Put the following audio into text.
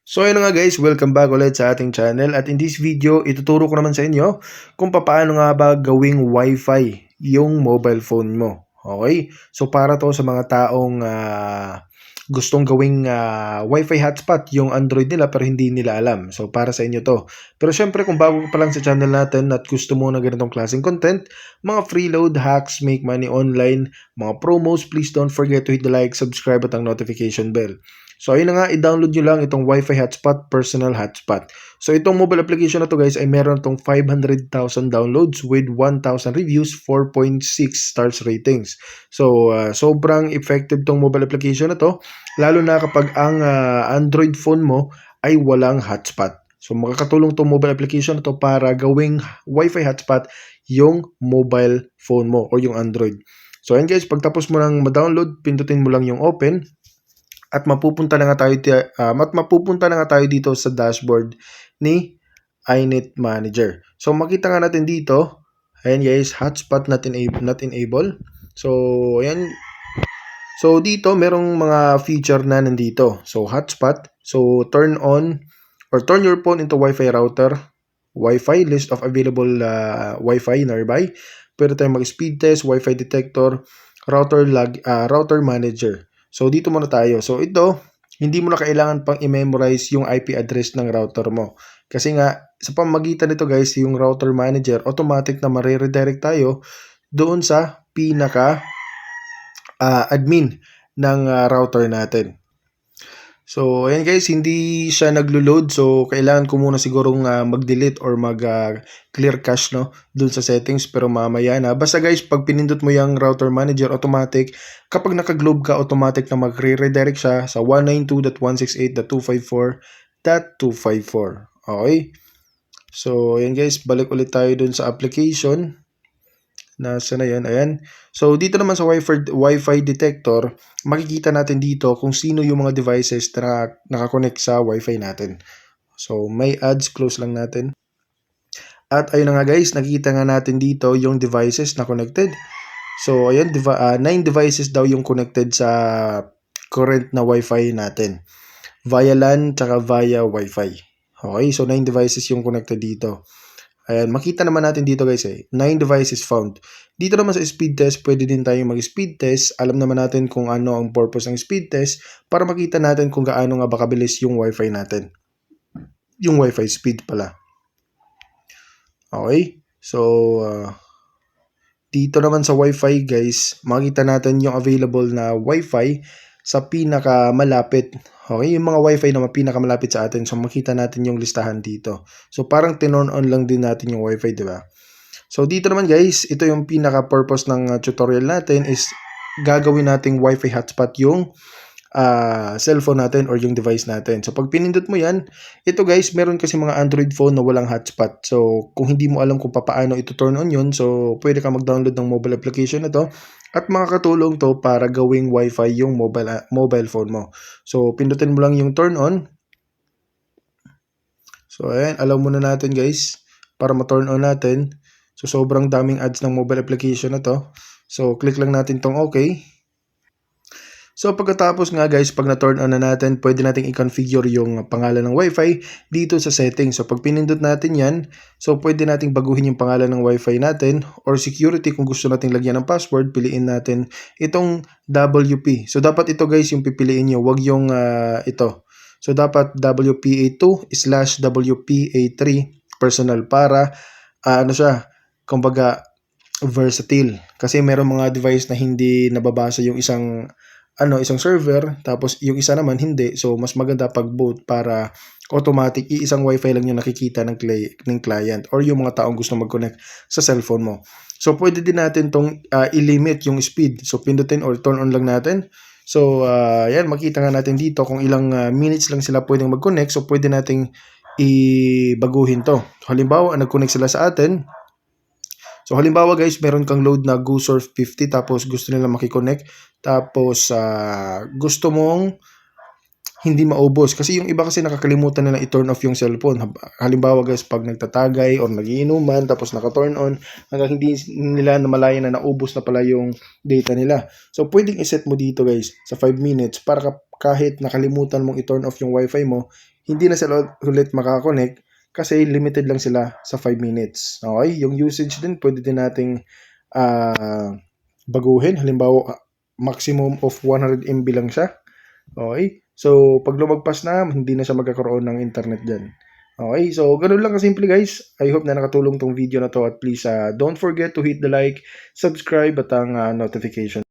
So ayun nga guys, welcome back ulit sa ating channel at in this video, ituturo ko naman sa inyo kung paano nga ba gawing Wi-Fi yung mobile phone mo. Okay? So para to sa mga taong gustong gawing Wi-Fi hotspot yung Android nila pero hindi nila alam. So para sa inyo to. Pero syempre kung bago ka pa lang sa channel natin at gusto mo na ganitong klaseng content, mga freeload hacks, make money online, mga promos, please don't forget to hit the like, subscribe at ang notification bell. So ayun na nga, i-download nyo lang itong Wi-Fi hotspot, personal hotspot. So itong mobile application na to guys ay meron itong 500,000 downloads with 1,000 reviews, 4.6 stars ratings. So sobrang effective tong mobile application na to, lalo na kapag ang Android phone mo ay walang hotspot. So makakatulong tong mobile application na to para gawing Wi-Fi hotspot yung mobile phone mo or yung Android. So ayun guys, pagtapos mo nang ma-download, pindutin mo lang yung open. At mapupunta na nga tayo dito sa dashboard ni iNet Manager. So makita nga natin dito, ayan guys, hotspot not enable. So ayan. So dito merong mga feature na nandito. So hotspot, so turn on or turn your phone into Wi-Fi router, Wi-Fi list of available Wi-Fi nearby. Pwede tayong mag-speed test, Wi-Fi detector, router manager. So dito muna tayo. So ito, hindi mo na kailangan pang i-memorize yung IP address ng router mo. Kasi nga, sa pamamagitan nito guys, yung router manager, automatic na ma-redirect tayo doon sa pinaka admin ng router natin. So, ayan guys, hindi siya naglo-load. So, kailangan ko muna sigurong mag-delete or mag-clear cache no, dun sa settings. Pero mamaya na. Basta guys, pag pinindot mo yung router manager, automatic, kapag naka-globe ka, automatic na mag-redirect siya sa 192.168.254.254. Okay? So, ayan guys, balik ulit tayo dun sa application. Nasa na yan? Ayan. So, dito naman sa Wi-Fi detector, makikita natin dito kung sino yung mga devices na nakakonect sa Wi-Fi natin. So, may ads, close lang natin. At ayun na nga guys, nakikita nga natin dito yung devices na connected. So, ayan, 9 devices daw yung connected sa current na Wi-Fi natin. Via LAN, tsaka via Wi-Fi. Okay, so 9 devices yung connected dito. Ayan, makita naman natin dito guys 9 devices found. Dito naman sa speed test, pwede din tayo mag-speed test. Alam naman natin kung ano ang purpose ng speed test para makita natin kung gaano nga ba kabilis yung Wi-Fi natin. Yung Wi-Fi speed pala. Okay, so dito naman sa Wi-Fi guys, makita natin yung available na Wi-Fi sa pinakamalapit. Okay, yung mga Wi-Fi na pinakamalapit sa atin. So makita natin yung listahan dito. So parang tinorn on lang din natin yung Wi-Fi, di ba? So dito naman guys, ito yung pinaka-purpose ng tutorial natin is gagawin nating Wi-Fi hotspot yung cellphone natin or yung device natin. So pag pinindot mo yan, ito guys, meron kasi mga Android phone na walang hotspot. So kung hindi mo alam kung paano ito turn on yun, so pwede ka mag-download ng mobile application na to at makakatulong to para gawing Wi-Fi yung mobile phone mo. So pindutin mo lang yung turn on. So ayan, allow muna natin guys para ma-turn on natin. So sobrang daming ads ng mobile application na to. So click lang natin tong okay. So pagkatapos nga guys, pag na-turn on na natin, pwede nating i-configure yung pangalan ng Wi-Fi dito sa settings. So pag pinindot natin yan, so pwede nating baguhin yung pangalan ng Wi-Fi natin or security kung gusto nating lagyan ng password, piliin natin itong WP. So dapat ito guys yung pipiliin nyo, wag yung ito. So dapat WPA2/WPA3 personal para ano siya, kumbaga versatile. Kasi meron mga device na hindi nababasa yung isang server, tapos yung isa naman hindi. So, mas maganda pag both para automatic, iisang Wi-Fi lang yung nakikita ng client or yung mga taong gusto mag-connect sa cellphone mo. So, pwede din natin tong i-limit yung speed. So, pindutin or turn on lang natin. So, yan, makita nga natin dito kung ilang minutes lang sila pwedeng mag-connect. So, pwede nating i-baguhin to. Halimbawa, nag-connect sila sa atin. So halimbawa guys, meron kang load na GoSurf 50 tapos gusto nila makiconnect tapos gusto mong hindi maubos kasi yung iba kasi nakakalimutan nila i-turn off yung cellphone. Halimbawa guys, pag nagtatagay or nagiinuman tapos naka-turn on hanggang hindi nila namalayan na naubos na pala yung data nila. So pwedeng i-set mo dito guys sa 5 minutes para kahit nakalimutan mong i-turn off yung Wi-Fi mo, hindi na sila ulit makakonect kasi limited lang sila sa 5 minutes. Okay? Yung usage din, pwede din nating baguhin. Halimbawa, maximum of 100 MB lang siya. Okay? So, pag lumagpas na, hindi na siya magkakaroon ng internet dyan. Okay, so ganun lang kasimple guys. I hope na nakatulong tong video na to at please don't forget to hit the like, subscribe at ang notification.